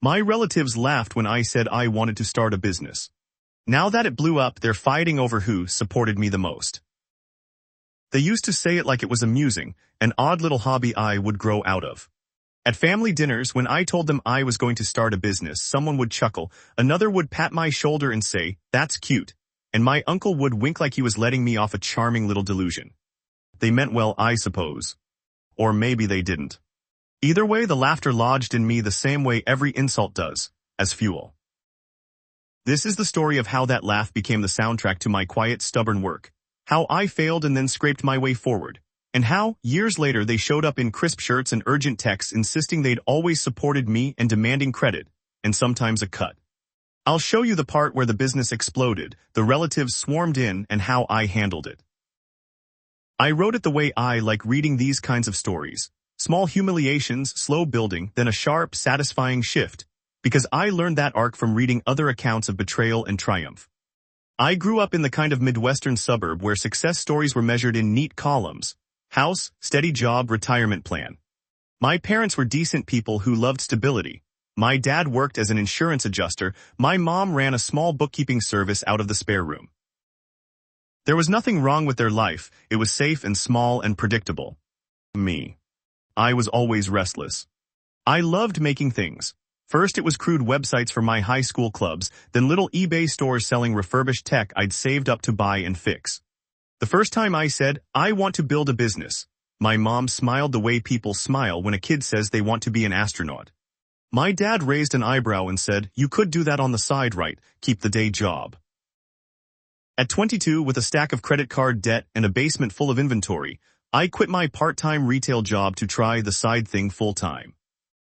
My relatives laughed when I said I wanted to start a business. Now that it blew up, they're fighting over who supported me the most. They used to say it like it was amusing, an odd little hobby I would grow out of. At family dinners, when I told them I was going to start a business, someone would chuckle, another would pat my shoulder and say, "That's cute," and my uncle would wink like he was letting me off a charming little delusion. They meant well, I suppose. Or maybe they didn't. Either way, the laughter lodged in me the same way every insult does, as fuel. This is the story of how that laugh became the soundtrack to my quiet, stubborn work, how I failed and then scraped my way forward, and how, years later, they showed up in crisp shirts and urgent texts insisting they'd always supported me and demanding credit, and sometimes a cut. I'll show you the part where the business exploded, the relatives swarmed in, and how I handled it. I wrote it the way I like reading these kinds of stories. Small humiliations, slow building, then a sharp, satisfying shift, because I learned that arc from reading other accounts of betrayal and triumph. I grew up in the kind of Midwestern suburb where success stories were measured in neat columns: house, steady job, retirement plan. My parents were decent people who loved stability. My dad worked as an insurance adjuster. My mom ran a small bookkeeping service out of the spare room. There was nothing wrong with their life. It was safe and small and predictable. Me. I was always restless. I loved making things. First it was crude websites for my high school clubs, then little eBay stores selling refurbished tech I'd saved up to buy and fix. The first time I said, "I want to build a business," my mom smiled the way people smile when a kid says they want to be an astronaut. My dad raised an eyebrow and said, "You could do that on the side, right? Keep the day job." At 22, with a stack of credit card debt and a basement full of inventory, I quit my part-time retail job to try the side thing full-time.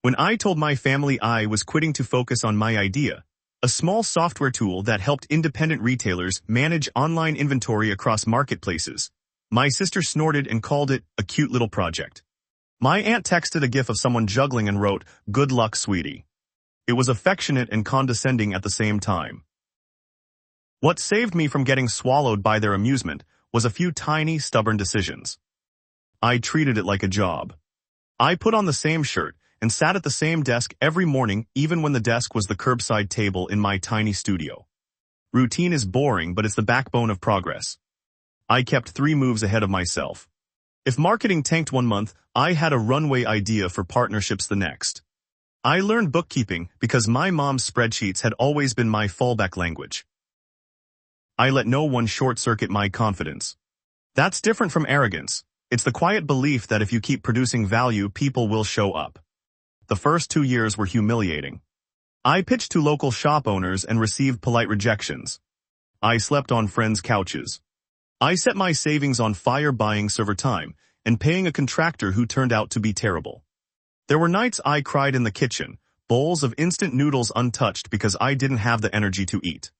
When I told my family I was quitting to focus on my idea, a small software tool that helped independent retailers manage online inventory across marketplaces, my sister snorted and called it a cute little project. My aunt texted a gif of someone juggling and wrote, "Good luck, sweetie." It was affectionate and condescending at the same time. What saved me from getting swallowed by their amusement was a few tiny, stubborn decisions. I treated it like a job. I put on the same shirt and sat at the same desk every morning, even when the desk was the curbside table in my tiny studio. Routine is boring, but it's the backbone of progress. I kept 3 moves ahead of myself. If marketing tanked one month, I had a runway idea for partnerships the next. I learned bookkeeping because my mom's spreadsheets had always been my fallback language. I let no one short-circuit my confidence. That's different from arrogance. It's the quiet belief that if you keep producing value, people will show up. The first 2 years were humiliating. I pitched to local shop owners and received polite rejections. I slept on friends' couches. I set my savings on fire buying server time and paying a contractor who turned out to be terrible. There were nights I cried in the kitchen, bowls of instant noodles untouched because I didn't have the energy to eat.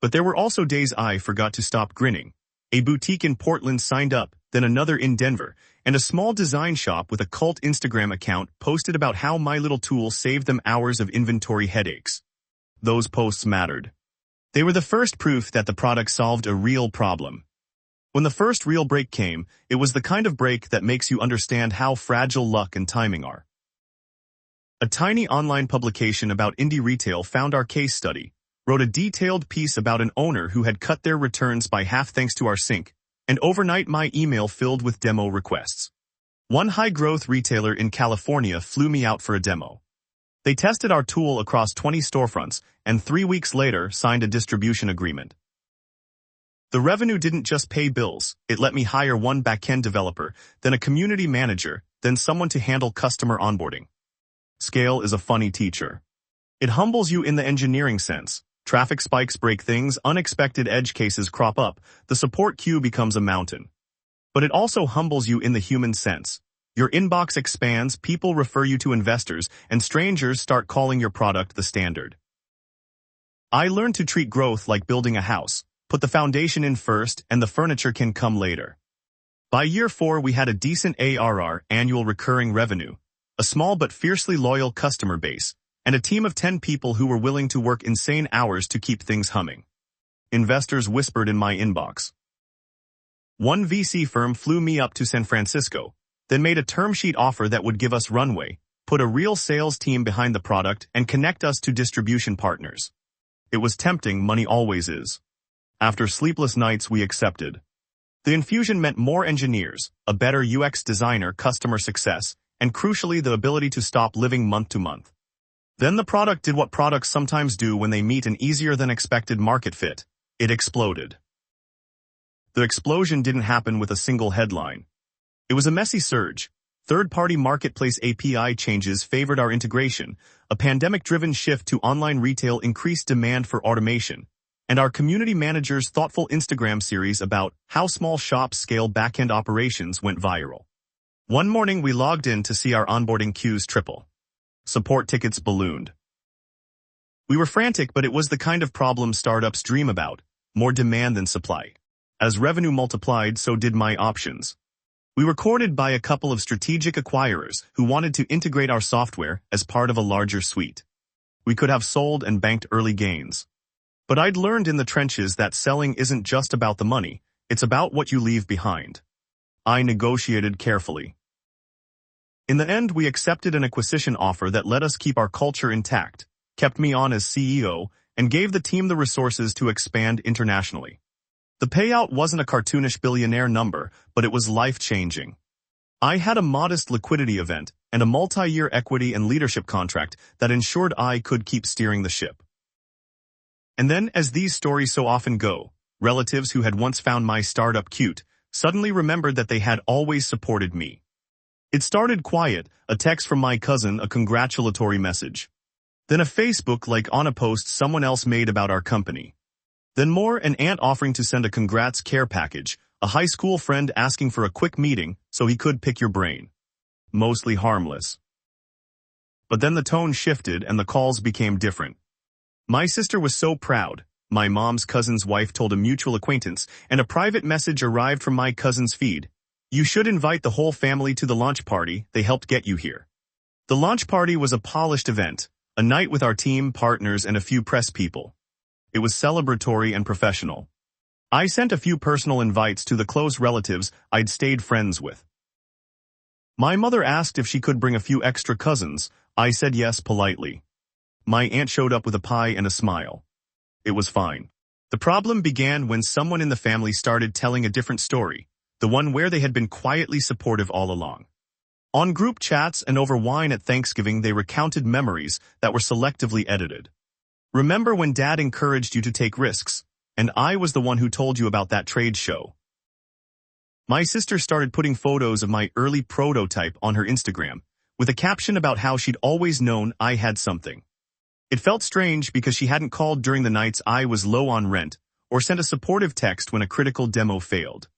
But there were also days I forgot to stop grinning. A boutique in Portland signed up, then another in Denver, and a small design shop with a cult Instagram account posted about how my little tool saved them hours of inventory headaches. Those posts mattered. They were the first proof that the product solved a real problem. When the first real break came, it was the kind of break that makes you understand how fragile luck and timing are. A tiny online publication about indie retail found our case study, wrote a detailed piece about an owner who had cut their returns by half thanks to our sync, and overnight my email filled with demo requests. One high-growth retailer in California flew me out for a demo. They tested our tool across 20 storefronts, and 3 weeks later signed a distribution agreement. The revenue didn't just pay bills, it let me hire one back-end developer, then a community manager, then someone to handle customer onboarding. Scale is a funny teacher. It humbles you in the engineering sense. Traffic spikes break things, unexpected edge cases crop up, the support queue becomes a mountain. But it also humbles you in the human sense. Your inbox expands, people refer you to investors, and strangers start calling your product the standard. I learned to treat growth like building a house. Put the foundation in first, and the furniture can come later. By year 4, we had a decent ARR, annual recurring revenue, a small but fiercely loyal customer base, and a team of 10 people who were willing to work insane hours to keep things humming. Investors whispered in my inbox. One VC firm flew me up to San Francisco, then made a term sheet offer that would give us runway, put a real sales team behind the product, and connect us to distribution partners. It was tempting, money always is. After sleepless nights, we accepted. The infusion meant more engineers, a better UX designer, customer success, and crucially the ability to stop living month to month. Then the product did what products sometimes do when they meet an easier than expected market fit. It exploded. The explosion didn't happen with a single headline. It was a messy surge. Third-party marketplace API changes favored our integration, a pandemic-driven shift to online retail increased demand for automation, and our community manager's thoughtful Instagram series about how small shops scale back-end operations went viral. One morning we logged in to see our onboarding queues triple. Support tickets ballooned. We were frantic, but it was the kind of problem startups dream about, more demand than supply. As revenue multiplied, so did my options. We were courted by a couple of strategic acquirers who wanted to integrate our software as part of a larger suite. We could have sold and banked early gains. But I'd learned in the trenches that selling isn't just about the money, it's about what you leave behind. I negotiated carefully. In the end, we accepted an acquisition offer that let us keep our culture intact, kept me on as CEO, and gave the team the resources to expand internationally. The payout wasn't a cartoonish billionaire number, but it was life-changing. I had a modest liquidity event and a multi-year equity and leadership contract that ensured I could keep steering the ship. And then, as these stories so often go, relatives who had once found my startup cute suddenly remembered that they had always supported me. It started quiet, a text from my cousin, a congratulatory message. Then a Facebook like on a post someone else made about our company. Then more, an aunt offering to send a congrats care package, a high school friend asking for a quick meeting so he could pick your brain. Mostly harmless. But then the tone shifted and the calls became different. My sister was so proud. My mom's cousin's wife told a mutual acquaintance, and a private message arrived from my cousin's feed. You should invite the whole family to the launch party, they helped get you here. The launch party was a polished event, a night with our team, partners, and a few press people. It was celebratory and professional. I sent a few personal invites to the close relatives I'd stayed friends with. My mother asked if she could bring a few extra cousins. I said yes politely. My aunt showed up with a pie and a smile. It was fine. The problem began when someone in the family started telling a different story, the one where they had been quietly supportive all along. On group chats and over wine at Thanksgiving, they recounted memories that were selectively edited. Remember when Dad encouraged you to take risks, and I was the one who told you about that trade show. My sister started putting photos of my early prototype on her Instagram, with a caption about how she'd always known I had something. It felt strange because she hadn't called during the nights I was low on rent, or sent a supportive text when a critical demo failed.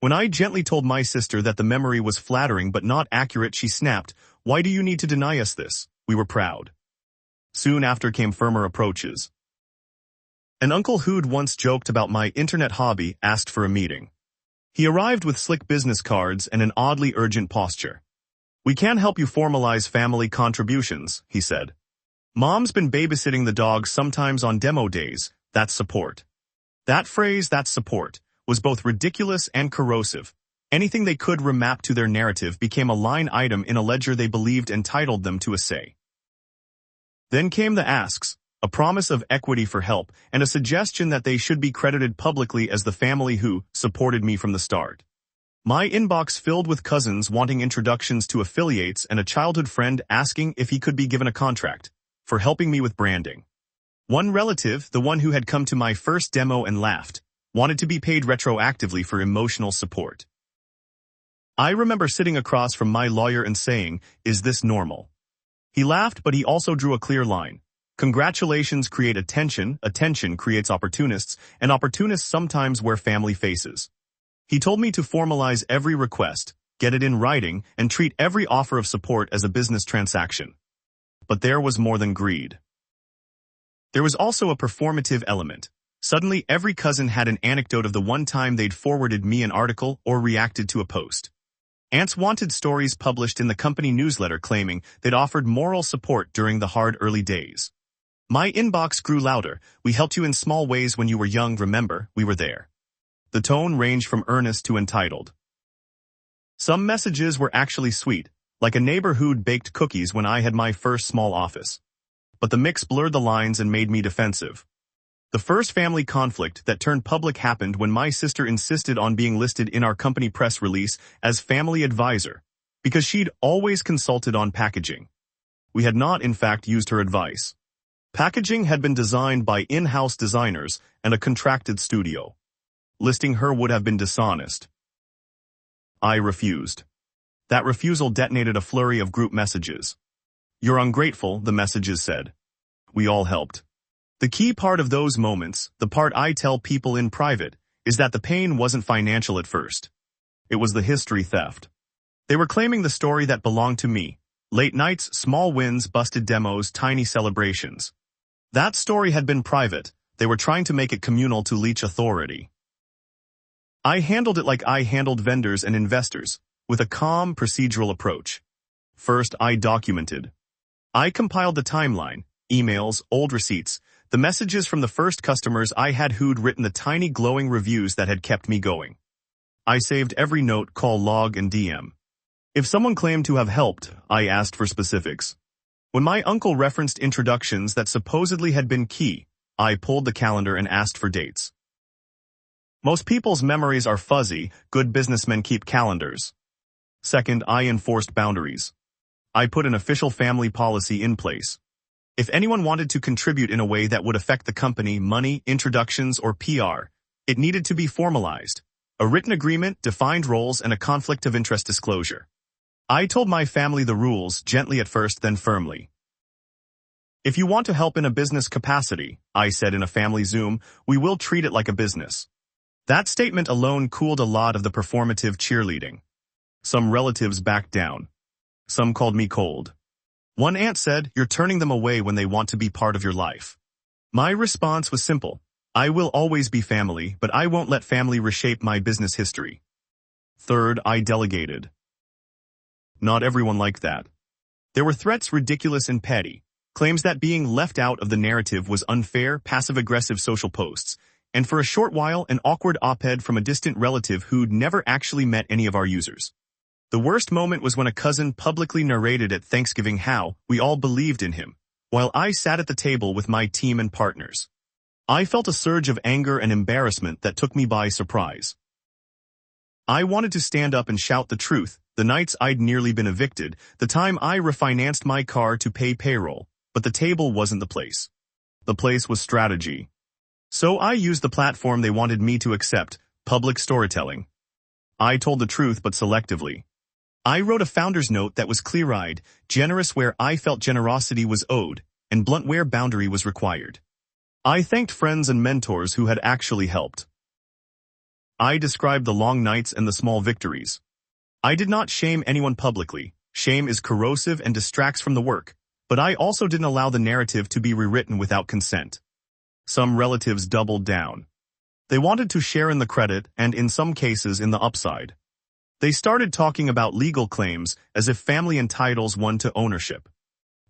When I gently told my sister that the memory was flattering but not accurate, she snapped, "Why do you need to deny us this? We were proud." Soon after came firmer approaches. An uncle who'd once joked about my internet hobby asked for a meeting. He arrived with slick business cards and an oddly urgent posture. "We can help you formalize family contributions," he said. "Mom's been babysitting the dogs sometimes on demo days, that's support." That phrase, "that's support," was both ridiculous and corrosive. Anything they could remap to their narrative became a line item in a ledger they believed entitled them to a say. Then came the asks, a promise of equity for help, and a suggestion that they should be credited publicly as the family who supported me from the start. My inbox filled with cousins wanting introductions to affiliates and a childhood friend asking if he could be given a contract for helping me with branding. One relative, the one who had come to my first demo and laughed, wanted to be paid retroactively for emotional support. I remember sitting across from my lawyer and saying, "Is this normal?" He laughed, but he also drew a clear line. Congratulations create attention creates opportunists, and opportunists sometimes wear family faces. He told me to formalize every request, get it in writing, and treat every offer of support as a business transaction. But there was more than greed. There was also a performative element. Suddenly, every cousin had an anecdote of the one time they'd forwarded me an article or reacted to a post. Aunts wanted stories published in the company newsletter claiming they'd offered moral support during the hard early days. My inbox grew louder. "We helped you in small ways when you were young, remember, we were there." The tone ranged from earnest to entitled. Some messages were actually sweet. like a neighbor who'd baked cookies when I had my first small office. But the mix blurred the lines and made me defensive. The first family conflict that turned public happened when my sister insisted on being listed in our company press release as family advisor, because she'd always consulted on packaging. We had not, in fact, used her advice. Packaging had been designed by in-house designers and a contracted studio. Listing her would have been dishonest. I refused. That refusal detonated a flurry of group messages. "You're ungrateful," the messages said. We all helped. The key part of those moments, the part I tell people in private, is that the pain wasn't financial at first. It was the history theft. They were claiming the story that belonged to me. Late nights, small wins, busted demos, tiny celebrations. That story had been private. They were trying to make it communal to leech authority. I handled it like I handled vendors and investors, with a calm, procedural approach. First, I documented. I compiled the timeline, emails, old receipts, the messages from the first customers I had who'd written the tiny glowing reviews that had kept me going. I saved every note, call, log, and DM. If someone claimed to have helped, I asked for specifics. When my uncle referenced introductions that supposedly had been key, I pulled the calendar and asked for dates. Most people's memories are fuzzy. Good businessmen keep calendars. Second, I enforced boundaries. I put an official family policy in place. If anyone wanted to contribute in a way that would affect the company, money, introductions, or PR, it needed to be formalized. A written agreement, defined roles, and a conflict of interest disclosure. I told my family the rules, gently at first, then firmly. If you want to help in a business capacity, I said in a family Zoom, we will treat it like a business. That statement alone cooled a lot of the performative cheerleading. Some relatives backed down. Some called me cold. One aunt said, "You're turning them away when they want to be part of your life." My response was simple. I will always be family, but I won't let family reshape my business history. Third, I delegated. Not everyone liked that. There were threats ridiculous and petty, claims that being left out of the narrative was unfair, passive-aggressive social posts, and for a short while an awkward op-ed from a distant relative who'd never actually met any of our users. The worst moment was when a cousin publicly narrated at Thanksgiving how we all believed in him, while I sat at the table with my team and partners. I felt a surge of anger and embarrassment that took me by surprise. I wanted to stand up and shout the truth, the nights I'd nearly been evicted, the time I refinanced my car to pay payroll, but the table wasn't the place. The place was strategy. So I used the platform they wanted me to accept, public storytelling. I told the truth but selectively. I wrote a founder's note that was clear-eyed, generous where I felt generosity was owed, and blunt where boundary was required. I thanked friends and mentors who had actually helped. I described the long nights and the small victories. I did not shame anyone publicly. Shame is corrosive and distracts from the work, but I also didn't allow the narrative to be rewritten without consent. Some relatives doubled down. They wanted to share in the credit and, in some cases, in the upside. They started talking about legal claims as if family entitles one to ownership.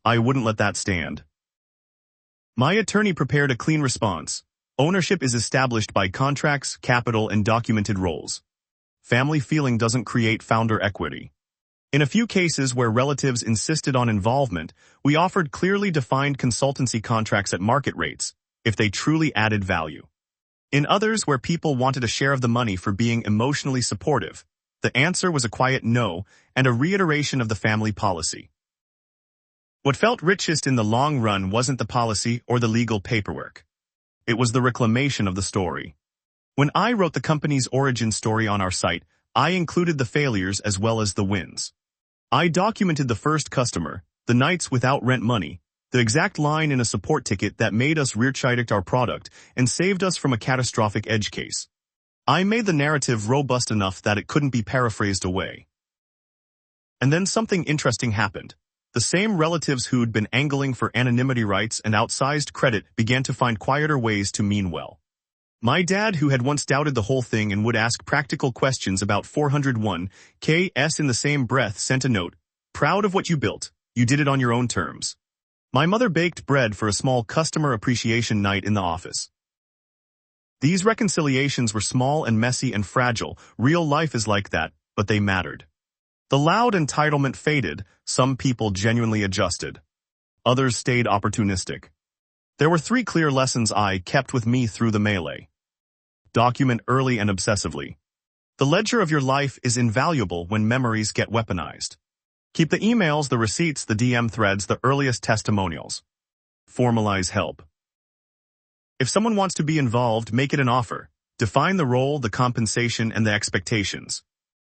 I wouldn't let that stand. My attorney prepared a clean response. Ownership is established by contracts, capital, and documented roles. Family feeling doesn't create founder equity. In a few cases where relatives insisted on involvement, we offered clearly defined consultancy contracts at market rates, if they truly added value. In others where people wanted a share of the money for being emotionally supportive, the answer was a quiet no and a reiteration of the family policy. What felt richest in the long run wasn't the policy or the legal paperwork. It was the reclamation of the story. When I wrote the company's origin story on our site, I included the failures as well as the wins. I documented the first customer, the nights without rent money, the exact line in a support ticket that made us reject our product and saved us from a catastrophic edge case. I made the narrative robust enough that it couldn't be paraphrased away. And then something interesting happened. The same relatives who'd been angling for anonymity rights and outsized credit began to find quieter ways to mean well. My dad, who had once doubted the whole thing and would ask practical questions about 401(k)s in the same breath, sent a note, "Proud of what you built. You did it on your own terms." My mother baked bread for a small customer appreciation night in the office. These reconciliations were small and messy and fragile. Real life is like that, but they mattered. The loud entitlement faded, some people genuinely adjusted. Others stayed opportunistic. There were 3 clear lessons I kept with me through the melee. Document early and obsessively. The ledger of your life is invaluable when memories get weaponized. Keep the emails, the receipts, the DM threads, the earliest testimonials. Formalize help. If someone wants to be involved, make it an offer. Define the role, the compensation, and the expectations.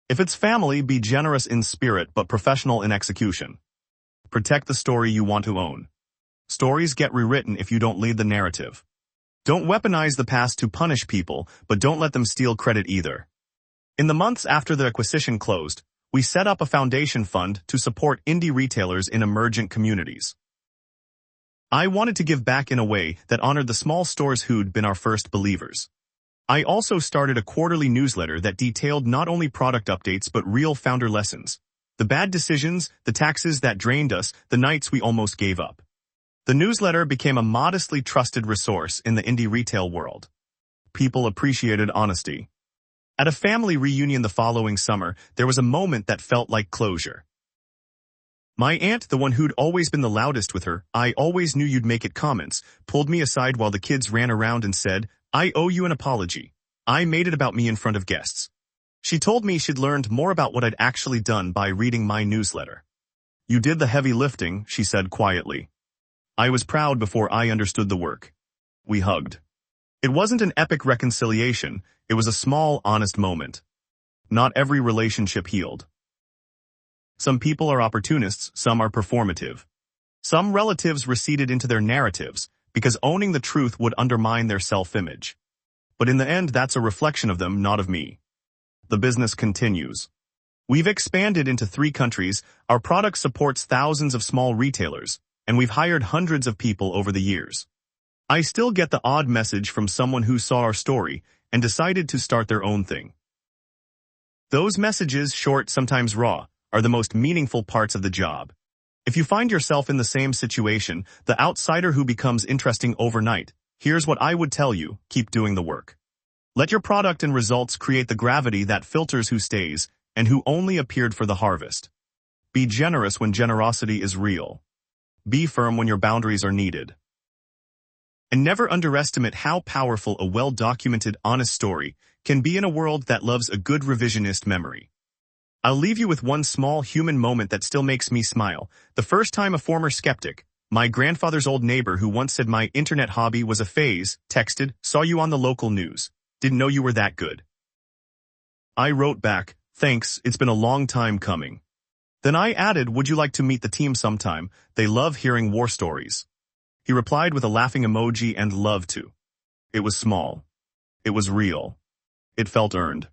If it's family, be generous in spirit but professional in execution. Protect the story you want to own. Stories get rewritten if you don't lead the narrative. Don't weaponize the past to punish people, but don't let them steal credit either. In the months after the acquisition closed, we set up a foundation fund to support indie retailers in emergent communities. I wanted to give back in a way that honored the small stores who'd been our first believers. I also started a quarterly newsletter that detailed not only product updates but real founder lessons. The bad decisions, the taxes that drained us, the nights we almost gave up. The newsletter became a modestly trusted resource in the indie retail world. People appreciated honesty. At a family reunion the following summer, there was a moment that felt like closure. My aunt, the one who'd always been the loudest with her, "I always knew you'd make it" comments, pulled me aside while the kids ran around and said, "I owe you an apology. I made it about me in front of guests." She told me she'd learned more about what I'd actually done by reading my newsletter. "You did the heavy lifting," she said quietly. I was proud before I understood the work. We hugged. It wasn't an epic reconciliation, it was a small, honest moment. Not every relationship healed. Some people are opportunists, some are performative. Some relatives receded into their narratives, because owning the truth would undermine their self-image. But in the end, that's a reflection of them, not of me. The business continues. We've expanded into 3 countries, our product supports thousands of small retailers, and we've hired hundreds of people over the years. I still get the odd message from someone who saw our story and decided to start their own thing. Those messages, short, sometimes raw, are the most meaningful parts of the job. If you find yourself in the same situation, the outsider who becomes interesting overnight, here's what I would tell you: keep doing the work. Let your product and results create the gravity that filters who stays and who only appeared for the harvest. Be generous when generosity is real. Be firm when your boundaries are needed. And never underestimate how powerful a well-documented, honest story can be in a world that loves a good revisionist memory. I'll leave you with one small human moment that still makes me smile. The first time a former skeptic, my grandfather's old neighbor who once said my internet hobby was a phase, texted, "Saw you on the local news. Didn't know you were that good." I wrote back, "Thanks, it's been a long time coming." Then I added, "Would you like to meet the team sometime? They love hearing war stories." He replied with a laughing emoji and "love to." It was small. It was real. It felt earned.